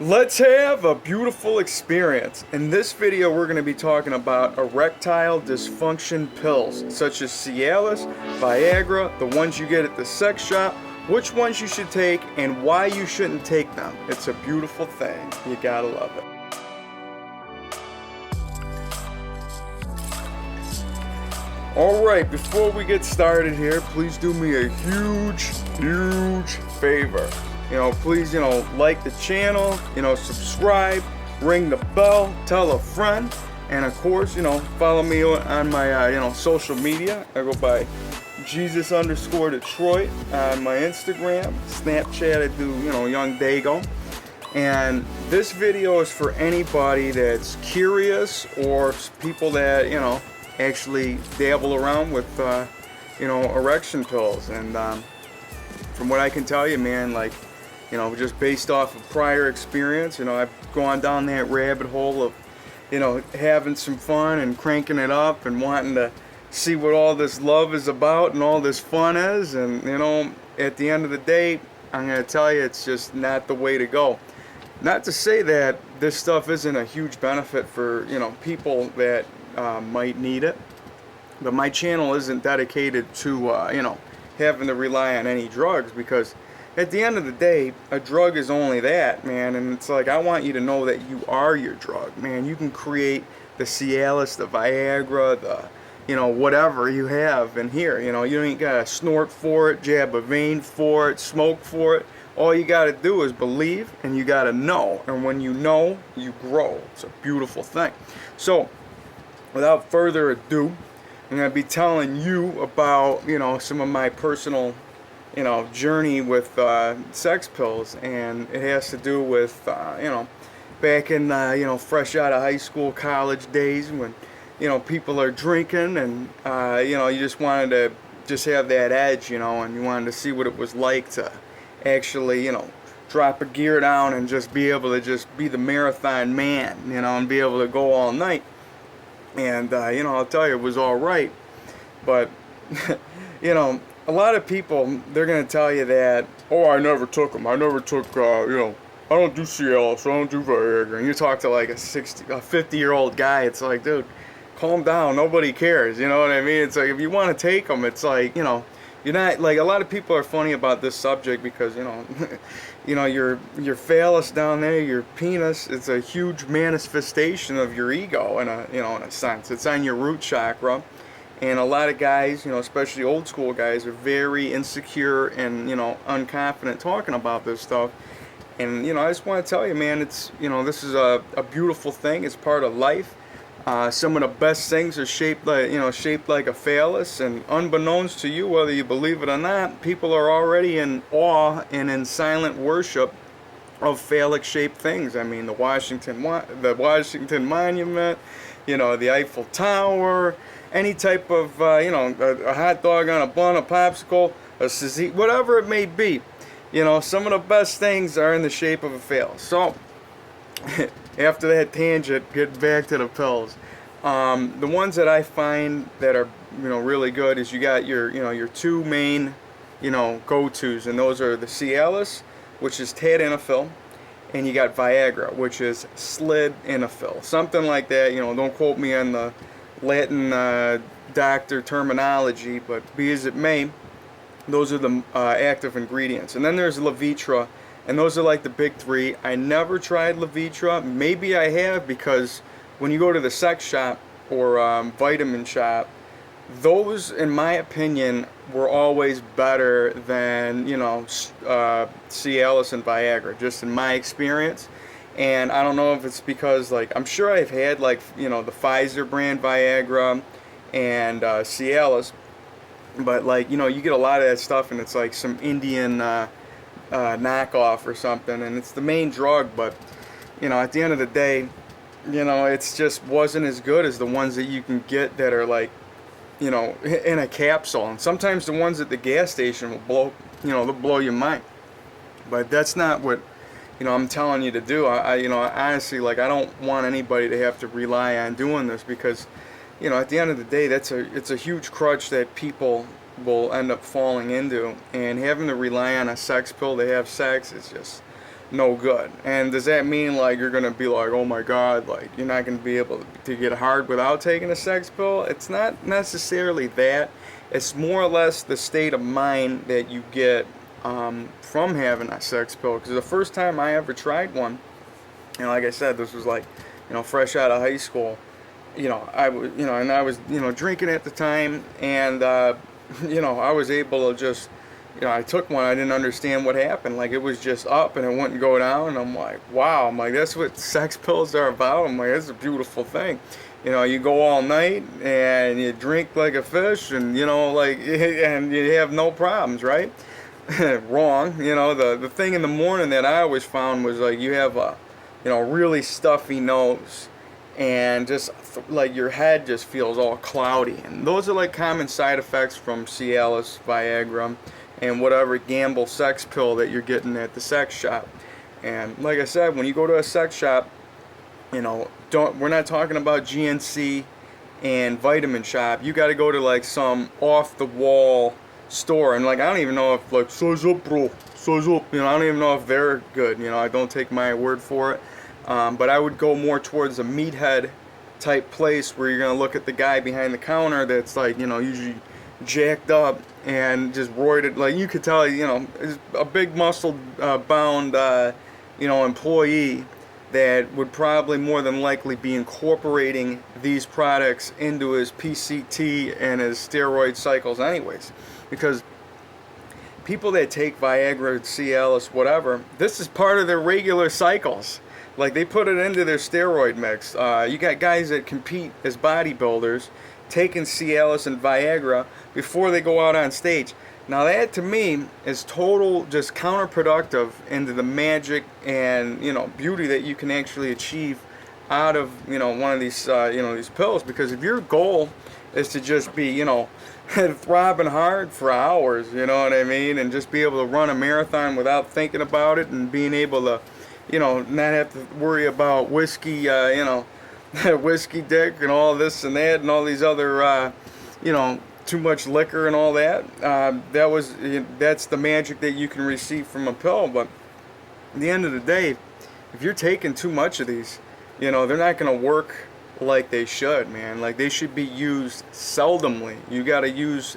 Let's have a beautiful experience. In this video, we're going to be talking about erectile dysfunction pills, such as Cialis, Viagra, the ones you get at the sex shop, which ones you should take, and why you shouldn't take them. It's a beautiful thing. You gotta love it. Alright, before we get started here, please do me a huge favor. Please, like the channel, subscribe, ring the bell, tell a friend, and of course, follow me on my, social media. I go by Jesus_Detroit on my Instagram. Snapchat, I do, Young Dago. And this video is for anybody that's curious or people that, actually dabble around with, erection pills. And from what I can tell you, man, just based off of prior experience, I've gone down that rabbit hole of, having some fun and cranking it up and wanting to see what all this love is about and all this fun is. And, at the end of the day, I'm going to tell you, it's just not the way to go. Not to say that this stuff isn't a huge benefit for, people that might need it, but my channel isn't dedicated to, having to rely on any drugs, because at the end of the day, a drug is only that, man. And it's like, I want you to know that you are your drug, man. You can create the Cialis, the Viagra, the, whatever you have in here. You ain't got to snort for it, jab a vein for it, smoke for it. All you got to do is believe, and you got to know. And when you know, you grow. It's a beautiful thing. So, without further ado, I'm going to be telling you about, some of my personal, journey with sex pills. And it has to do with, back in, fresh out of high school, college days when, people are drinking and, you just wanted to just have that edge, and you wanted to see what it was like to actually, drop a gear down and just be able to just be the marathon man, and be able to go all night. And, I'll tell you, it was all right. But, a lot of people, they're going to tell you that, oh, I never took them. I never took, I don't do Cialis, I don't do Viagra. And you talk to like a 50-year-old guy, it's like, dude, calm down. Nobody cares. You know what I mean? It's like, if you want to take them, it's like, you're not, like, a lot of people are funny about this subject because, your phallus down there, your penis, it's a huge manifestation of your ego in a sense. It's on your root chakra. And a lot of guys, especially old school guys, are very insecure and, unconfident talking about this stuff. And, I just want to tell you, man, it's, this is a beautiful thing. It's part of life. Some of the best things are shaped like a phallus. And unbeknownst to you, whether you believe it or not, people are already in awe and in silent worship of phallic-shaped things. I mean, the Washington Monument, the Eiffel Tower, any type of, a hot dog on a bun, a popsicle, a tzatziki, whatever it may be. Some of the best things are in the shape of a phallus. So, after that tangent, get back to the pills. The ones that I find that are, really good is you got your two main, go-tos, and those are the Cialis, which is tadalafil, and you got Viagra, which is sildenafil. Something like that, don't quote me on the Latin doctor terminology, but be as it may, those are the active ingredients. And then there's leviatra, and those are like the big three. I never tried leviatra. Maybe I have, because when you go to the sex shop or vitamin shop, those, in my opinion, were always better than, Cialis and Viagra, just in my experience. And I don't know if it's because, I'm sure I've had, the Pfizer brand Viagra and Cialis, but, you get a lot of that stuff, and it's like some Indian knockoff or something, and it's the main drug, but, at the end of the day, it's just wasn't as good as the ones that you can get that are, in a capsule. And sometimes the ones at the gas station will they'll blow your mind. But that's not what, I'm telling you to do. I honestly, I don't want anybody to have to rely on doing this, because, at the end of the day, it's a huge crutch that people will end up falling into, and having to rely on a sex pill to have sex is just no good. And does that mean like you're gonna be like, oh my god, like you're not gonna be able to get hard without taking a sex pill? It's not necessarily that. It's more or less the state of mind that you get from having a sex pill. Because the first time I ever tried one, and like I said, this was like, fresh out of high school. I was, and I was, drinking at the time, and I was able to just, I took one. I didn't understand what happened. Like, it was just up and it wouldn't go down. And I'm like, wow. I'm like, that's what sex pills are about. I'm like, that's a beautiful thing. You go all night and you drink like a fish, and and you have no problems, right? Wrong. The thing in the morning that I always found was like you have a, really stuffy nose, and just like your head just feels all cloudy. And those are like common side effects from Cialis, Viagra, and whatever gamble sex pill that you're getting at the sex shop. And like I said, when you go to a sex shop, we're not talking about GNC and vitamin shop. You got to go to like some off the wall store, and like I don't even know if like size up, bro, size up. I don't even know if they're good. I don't take my word for it. But I would go more towards a meathead type place where you're gonna look at the guy behind the counter that's like, usually jacked up and just roided. Like you could tell, is a big muscle bound, employee that would probably more than likely be incorporating these products into his PCT and his steroid cycles anyways. Because people that take Viagra, Cialis, whatever, this is part of their regular cycles. Like they put it into their steroid mix. You got guys that compete as bodybuilders taking Cialis and Viagra before they go out on stage. Now that to me is total just counterproductive into the magic and beauty that you can actually achieve out of one of these these pills. Because if your goal is to just be throbbing hard for hours, you know what I mean, and just be able to run a marathon without thinking about it, and being able to not have to worry about whiskey, whiskey dick and all this and that and all these other, too much liquor and all that. That's the magic that you can receive from a pill. But at the end of the day, if you're taking too much of these, they're not going to work like they should, man. Like they should be used seldomly. You got to use,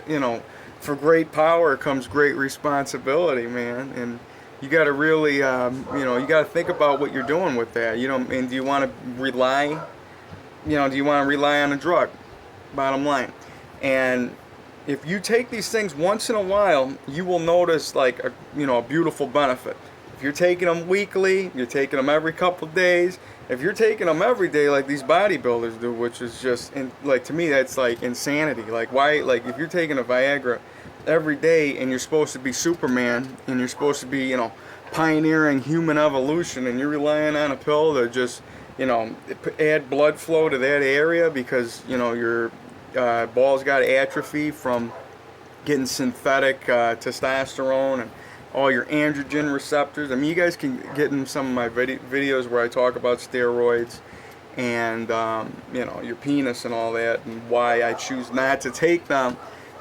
for great power comes great responsibility, man. And you got to really, you got to think about what you're doing with that. And do you want to rely, do you want to rely on a drug? Bottom line. And if you take these things once in a while, you will notice like a beautiful benefit. If you're taking them weekly, you're taking them every couple of days. If you're taking them every day like these bodybuilders do, which is just to me that's like insanity. Like why? Like if you're taking a Viagra every day and you're supposed to be Superman and you're supposed to be pioneering human evolution, and you're relying on a pill to just add blood flow to that area because your balls got atrophy from getting synthetic testosterone and all your androgen receptors. I mean, you guys can get in some of my videos where I talk about steroids and your penis and all that, and why I choose not to take them.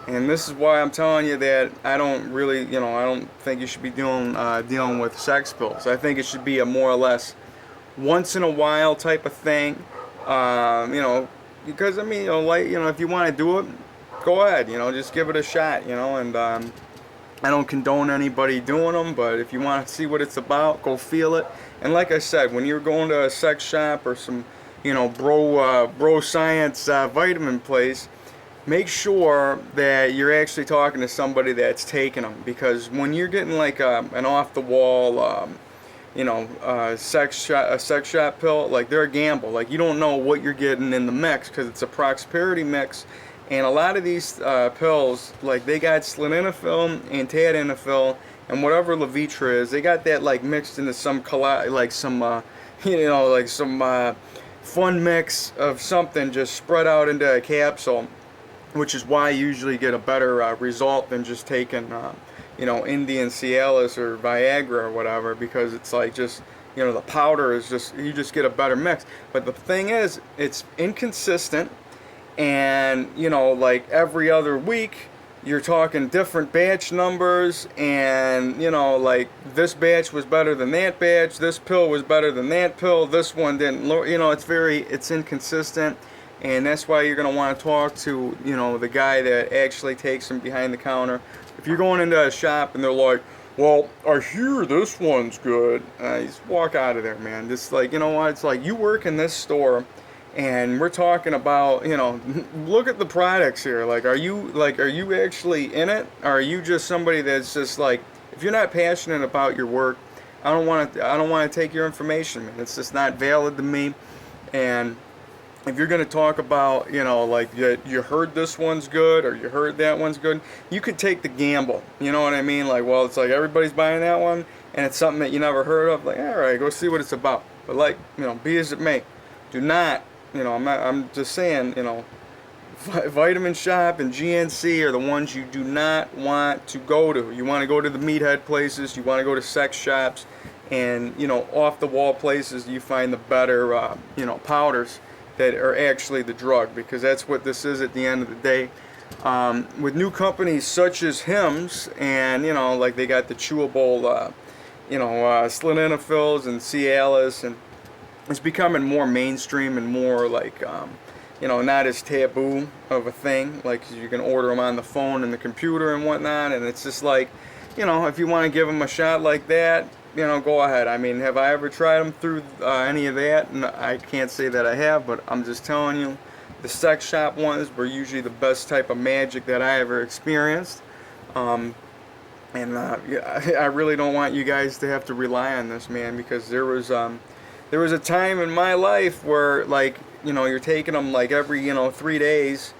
And this is why I'm telling you that I don't really, I don't think you should be dealing with sex pills. I think it should be a more or less once in a while type of thing. Because I mean, if you want to do it, go ahead. Just give it a shot. And I don't condone anybody doing them, but if you want to see what it's about, go feel it. And like I said, when you're going to a sex shop or some, bro science vitamin place, make sure that you're actually talking to somebody that's taking them. Because when you're getting like an off the wall, a sex shop pill, like they're a gamble. Like you don't know what you're getting in the mix because it's a proxperity mix. And a lot of these pills, like they got sildenafil and tadalafil and whatever leviatra is, they got that like mixed into some fun mix of something just spread out into a capsule, which is why you usually get a better result than just taking Indian Cialis or Viagra or whatever, because it's like just the powder is just, you just get a better mix. But the thing is, it's inconsistent. And like every other week you're talking different batch numbers, and you know, like this batch was better than that batch, this pill was better than that pill, this one didn't, you know, it's inconsistent. And that's why you're going to want to talk to, you know, the guy that actually takes them behind the counter. If you're going into a shop and they're like, well, I hear this one's good, just walk out of there, man. Just like, you know what, it's like, you work in this store and we're talking about, you know, look at the products here. Like, are you actually in it? Or are you just somebody that's just like, if you're not passionate about your work, I don't want to take your information, man. It's just not valid to me. And if you're going to talk about, you know, like you heard this one's good or you heard that one's good, you could take the gamble. You know what I mean? Like, well, it's like everybody's buying that one and it's something that you never heard of. Like, all right, go see what it's about. But like, you know, be as it may, do not, you know, I'm just saying, you know, Vitamin Shop and GNC are the ones you do not want to go to. You want to go to the meathead places, you want to go to sex shops, and, you know, off the wall places you find the better, you know, powders that are actually the drug, because that's what this is at the end of the day. With new companies such as Hims, and, you know, like they got the chewable, you know, sildenafils and Cialis, and it's becoming more mainstream and more like, you know, not as taboo of a thing. Like, you can order them on the phone and the computer and whatnot, and it's just like, you know, if you want to give them a shot like that, you know, go ahead. I mean, have I ever tried them through any of that? No, I can't say that I have, but I'm just telling you, the sex shop ones were usually the best type of magic that I ever experienced. Yeah, I really don't want you guys to have to rely on this, man, because there was a time in my life where, like, you know, you're taking them like every, you know, 3 days,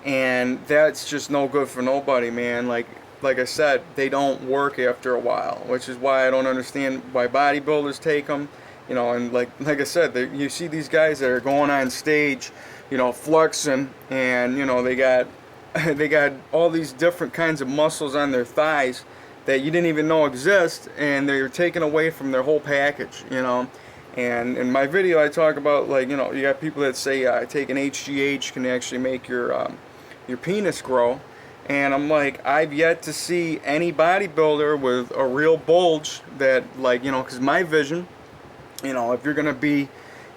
and that's just no good for nobody, man. Like I said, they don't work after a while, which is why I don't understand why bodybuilders take them, you know. And like I said, you see these guys that are going on stage, you know, flexing, and, you know, they got all these different kinds of muscles on their thighs that you didn't even know exist, and they're taken away from their whole package, you know. And in my video, I talk about, like, you know, you got people that say taking HGH can actually make your penis grow. And I'm like, I've yet to see any bodybuilder with a real bulge that, like, you know, because my vision, you know, if you're going to be,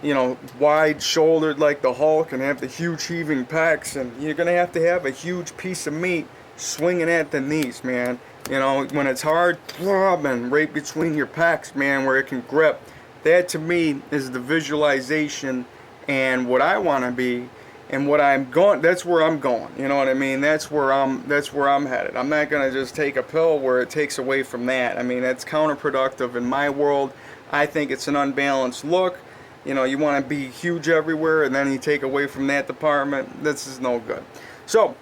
you know, wide-shouldered like the Hulk and have the huge heaving pecs, and you're going to have a huge piece of meat swinging at the knees, man. You know, when it's hard, throbbing right between your pecs, man, where it can grip. That, to me, is the visualization and what I want to be. And what I'm going, that's where I'm going. You know what I mean? That's where I'm headed. I'm not gonna just take a pill where it takes away from that. I mean, that's counterproductive in my world. I think it's an unbalanced look. You know, you want to be huge everywhere, and then you take away from that department. This is no good. So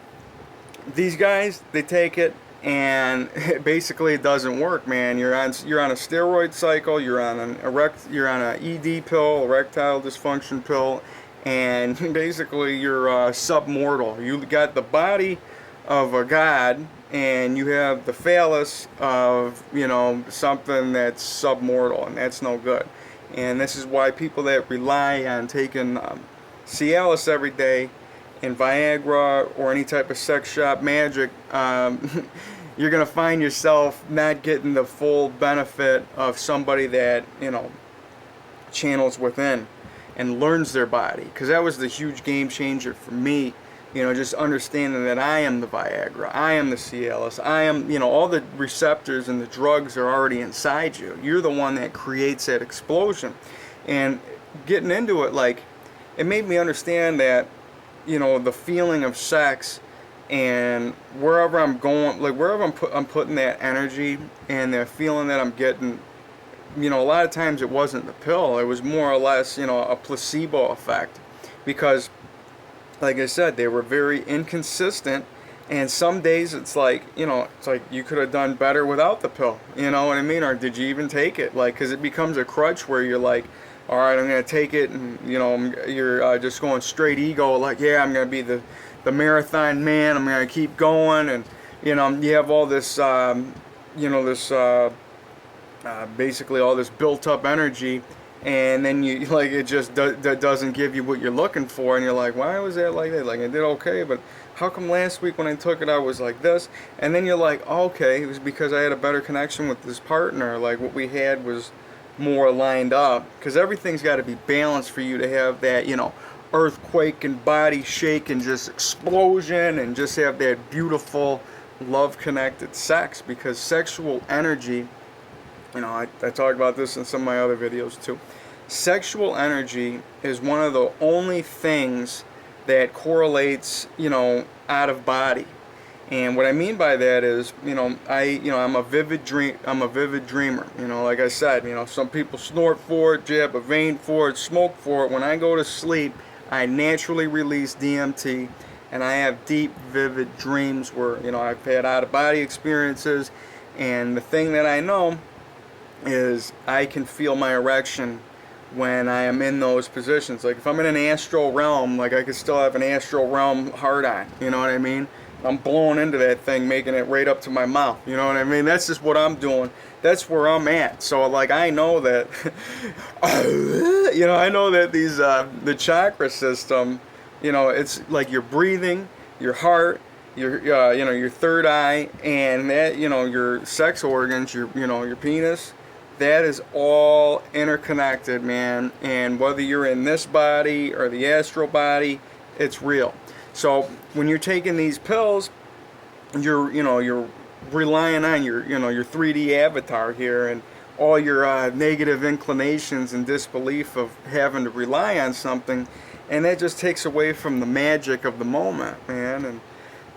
these guys, they take it, and basically it doesn't work, man. You're on a steroid cycle. You're on an ED pill, erectile dysfunction pill. And basically you're submortal. You got the body of a god, and you have the phallus of, you know, something that's submortal, and that's no good. And this is why people that rely on taking Cialis every day and Viagra or any type of sex shop magic, you're going to find yourself not getting the full benefit of somebody that, you know, channels within and learns their body. Because that was the huge game changer for me, you know, just understanding that I am the Viagra, I am the Cialis, I am, you know, all the receptors and the drugs are already inside you. You're the one that creates that explosion. And getting into it, like, it made me understand that, you know, the feeling of sex, and wherever I'm going, like wherever I'm putting that energy and the feeling that I'm getting, you know, a lot of times it wasn't the pill. It was more or less, you know, a placebo effect, because, like I said, they were very inconsistent. And some days it's like, you know, it's like you could have done better without the pill. You know what I mean? Or did you even take it? Like, because it becomes a crutch where you're like, all right, I'm going to take it, and, you know, you're just going straight ego, like, yeah, I'm going to be the marathon man. I'm going to keep going. And, you know, you have all this, you know, this basically all this built up energy, and then you like it just doesn't give you what you're looking for, and you're like, why was that like that? Like, I did okay, but how come last week when I took it I was like this? And then you're like, oh, okay, it was because I had a better connection with this partner. Like, what we had was more lined up, because everything's got to be balanced for you to have that, you know, earthquake and body shake and just explosion, and just have that beautiful love connected sex. Because sexual energy, you know, I talk about this in some of my other videos too. Sexual energy is one of the only things that correlates, you know, out of body. And what I mean by that is, you know, I'm a vivid dreamer. You know, like I said, you know, some people snort for it, jab a vein for it, smoke for it. When I go to sleep, I naturally release DMT, and I have deep, vivid dreams where, you know, I've had out-of-body experiences. And the thing that I know is I can feel my erection when I am in those positions. Like, if I'm in an astral realm, like, I could still have an astral realm hard on, you know what I mean? I'm blowing into that thing, making it right up to my mouth, you know what I mean? That's just what I'm doing. That's where I'm at. So, like, I know that, you know, I know that these, the chakra system, you know, it's like your breathing, your heart, your, you know, your third eye, and that, you know, your sex organs, your, you know, your penis. That is all interconnected, man. And whether you're in this body or the astral body, it's real. So when you're taking these pills, you're relying on your 3D avatar here, and all your negative inclinations and disbelief of having to rely on something, and that just takes away from the magic of the moment, man. And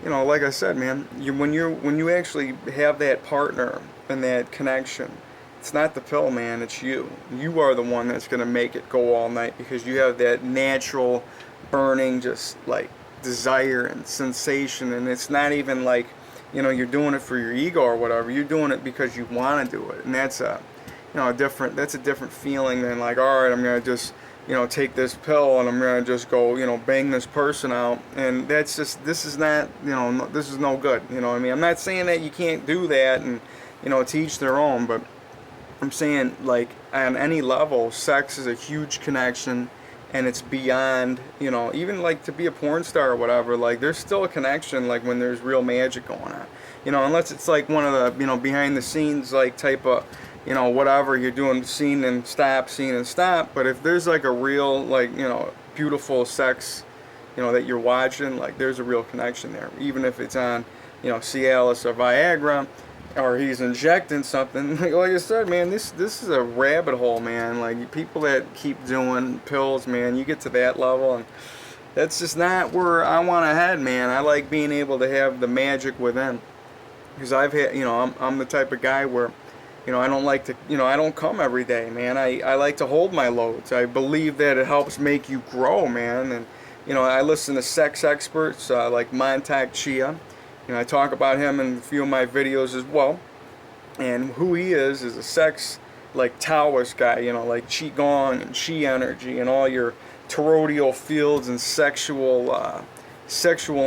you know, like I said, man, when you actually have that partner and that connection, it's not the pill, man, it's you. You are the one that's going to make it go all night, because you have that natural burning, just like desire and sensation. And it's not even like, you know, you're doing it for your ego or whatever. You're doing it because you want to do it. And that's that's a different feeling than like, all right, I'm going to just, you know, take this pill and I'm going to just go, you know, bang this person out. And that's just, this is not, you know, this is no good. You know what I mean? I'm not saying that you can't do that, and, you know, to each their own, but I'm saying, like, on any level, sex is a huge connection, and it's beyond, you know, even like to be a porn star or whatever, like, there's still a connection, like, when there's real magic going on, you know, unless it's like one of the, you know, behind the scenes, like, type of, you know, whatever, you're doing scene and stop, but if there's like a real, like, you know, beautiful sex, you know, that you're watching, like, there's a real connection there, even if it's on, you know, Cialis or Viagra, or he's injecting something. Like I said, man, this is a rabbit hole, man. Like, people that keep doing pills, man, you get to that level, and that's just not where I want to head, man. I like being able to have the magic within, because I've had, you know, I'm the type of guy where, you know, I don't like to, you know, I don't come every day, man. I like to hold my loads. I believe that it helps make you grow, man. And, you know, I listen to sex experts like Mantak Chia. You know, I talk about him in a few of my videos as well. And who he is a sex, like, taoist guy, you know, like qigong and chi energy and all your toroidal fields and sexual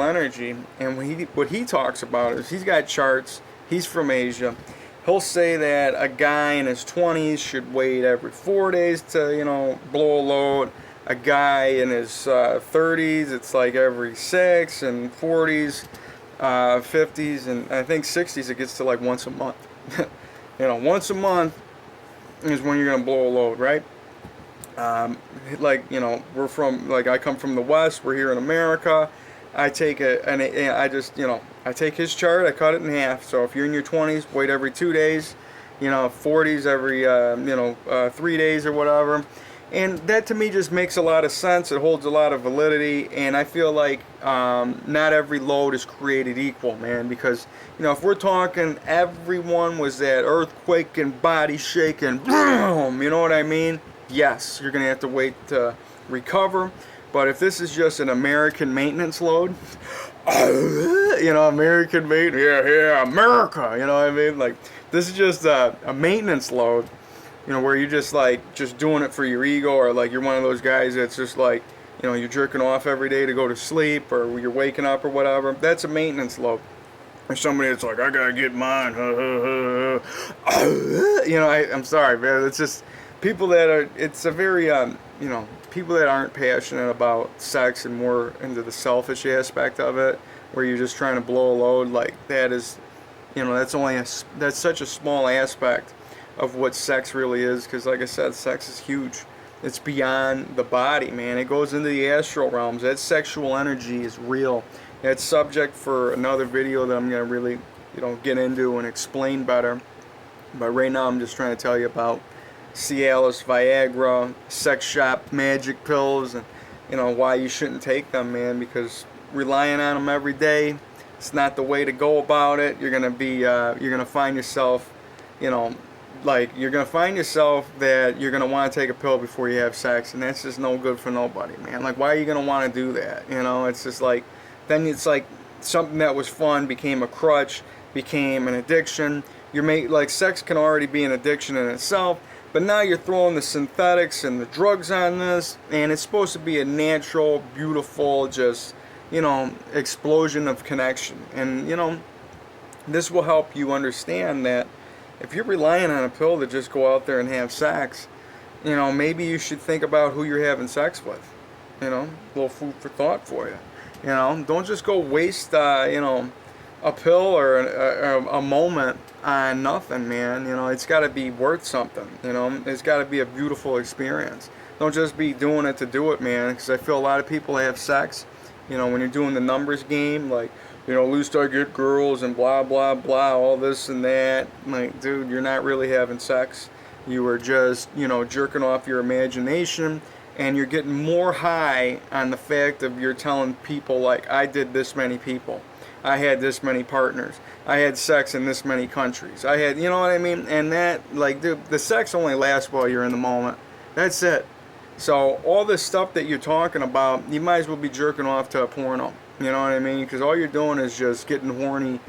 energy. And what he talks about is, he's got charts. He's from Asia. He'll say that a guy in his 20s should wait every 4 days to, you know, blow a load. A guy in his 30s, it's like every 6, and 40s, 50s, and I think 60s, it gets to like once a month. You know, once a month is when you're gonna blow a load, right? Like, you know, I come from the West. We're here in America. I take I take his chart, I cut it in half. So if you're in your 20s, wait every 2 days. You know, 40s every 3 days or whatever. And that to me just makes a lot of sense. It holds a lot of validity, and I feel like not every load is created equal, man. Because, you know, if we're talking everyone was that earthquake and body shaking, boom, you know what I mean? Yes, you're gonna have to wait to recover. But if this is just an American maintenance load, you know, American maintenance, yeah, America, you know what I mean? Like, this is just a maintenance load. You know, where you're just doing it for your ego, or like you're one of those guys that's just like, you know, you're jerking off every day to go to sleep, or you're waking up or whatever. That's a maintenance load. Or somebody that's like, I gotta get mine. You know, I'm sorry, man. It's just, people that are, it's a very, you know, people that aren't passionate about sex and more into the selfish aspect of it, where you're just trying to blow a load, like that is, you know, that's such a small aspect of what sex really is, because like I said, sex is huge. It's beyond the body, man. It goes into the astral realms. That sexual energy is real. That's subject for another video that I'm going to really, you know, get into and explain better. But right now I'm just trying to tell you about Cialis, Viagra, sex shop, magic pills, and, you know, why you shouldn't take them, man, because relying on them every day, it's not the way to go about it. You're going to find yourself, you know, like, you're going to find yourself that you're going to want to take a pill before you have sex, and that's just no good for nobody, man. Like, why are you going to want to do that? You know, it's just like, then it's like something that was fun became a crutch, became an addiction. Like, sex can already be an addiction in itself, but now you're throwing the synthetics and the drugs on this, and it's supposed to be a natural, beautiful, just, you know, explosion of connection. And, you know, this will help you understand that if you're relying on a pill to just go out there and have sex, you know, maybe you should think about who you're having sex with. You know, a little food for thought for you. You know, don't just go waste, you know, a pill or a moment on nothing, man. You know, it's got to be worth something. You know, it's got to be a beautiful experience. Don't just be doing it to do it, man, because I feel a lot of people have sex, you know, when you're doing the numbers game, like, you know, lose target girls and blah, blah, blah, all this and that. Like, dude, you're not really having sex. You are just, you know, jerking off your imagination, and you're getting more high on the fact of you're telling people, like, I did this many people. I had this many partners. I had sex in this many countries. I had, you know what I mean? And that, like, dude, the sex only lasts while you're in the moment. That's it. So all this stuff that you're talking about, you might as well be jerking off to a porno. You know what I mean? Because all you're doing is just getting horny,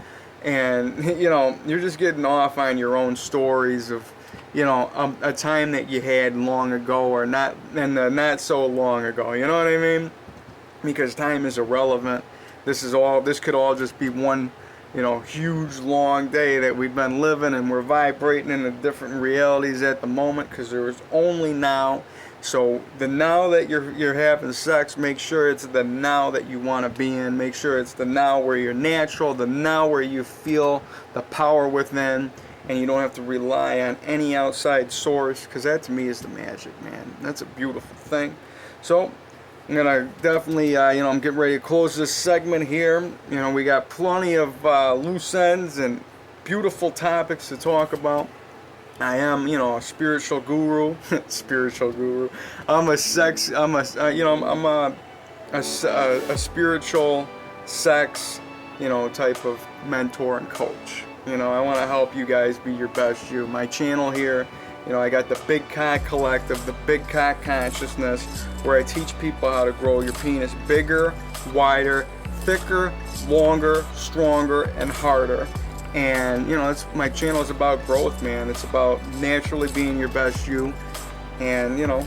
and, you know, you're just getting off on your own stories of, you know, a time that you had long ago, or not, and not so long ago. You know what I mean? Because time is irrelevant. This could all just be one, you know, huge long day that we've been living, and we're vibrating into different realities at the moment, because there is only now. So the now that you're having sex, make sure it's the now that you want to be in. Make sure it's the now where you're natural, the now where you feel the power within, and you don't have to rely on any outside source, because that to me is the magic, man. That's a beautiful thing. So I'm gonna definitely, you know, I'm getting ready to close this segment here. You know, we got plenty of loose ends and beautiful topics to talk about. I am, you know, a spiritual guru. Spiritual guru. I'm a spiritual sex, you know, type of mentor and coach. You know, I want to help you guys be your best you. My channel here, you know, I got the Big Cock Collective, the Big Cock Consciousness, where I teach people how to grow your penis bigger, wider, thicker, longer, stronger, and harder. And, you know, my channel is about growth, man. It's about naturally being your best you. And, you know,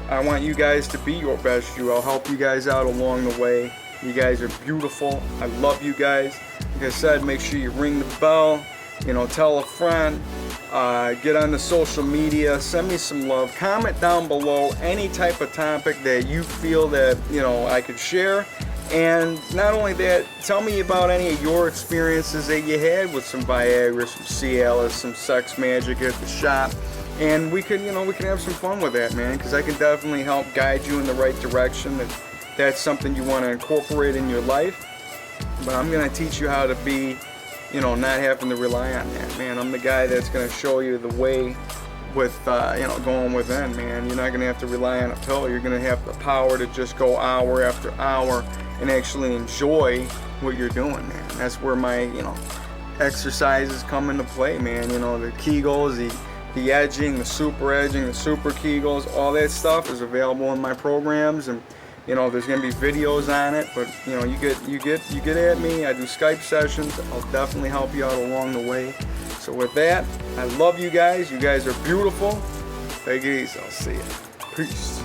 I want you guys to be your best you. I'll help you guys out along the way. You guys are beautiful. I love you guys. Like I said, make sure you ring the bell. You know, tell a friend. Get on the social media. Send me some love. Comment down below any type of topic that you feel that, you know, I could share. And not only that, tell me about any of your experiences that you had with some Viagra, some Cialis, some sex magic at the shop. And we can, you know, we can have some fun with that, man, because I can definitely help guide you in the right direction if that's something you want to incorporate in your life. But I'm going to teach you how to be, you know, not having to rely on that, man. I'm the guy that's going to show you the way with, you know, going within, man. You're not going to have to rely on a pill. You're going to have the power to just go hour after hour and actually enjoy what you're doing, man. That's where my, you know, exercises come into play, man. You know, the Kegels, the edging, the super Kegels, all that stuff is available in my programs, and, you know, there's gonna be videos on it. But, you know, you get at me. I do Skype sessions. I'll definitely help you out along the way. So with that, I love you guys. You guys are beautiful. Take it easy. I'll see you. Peace.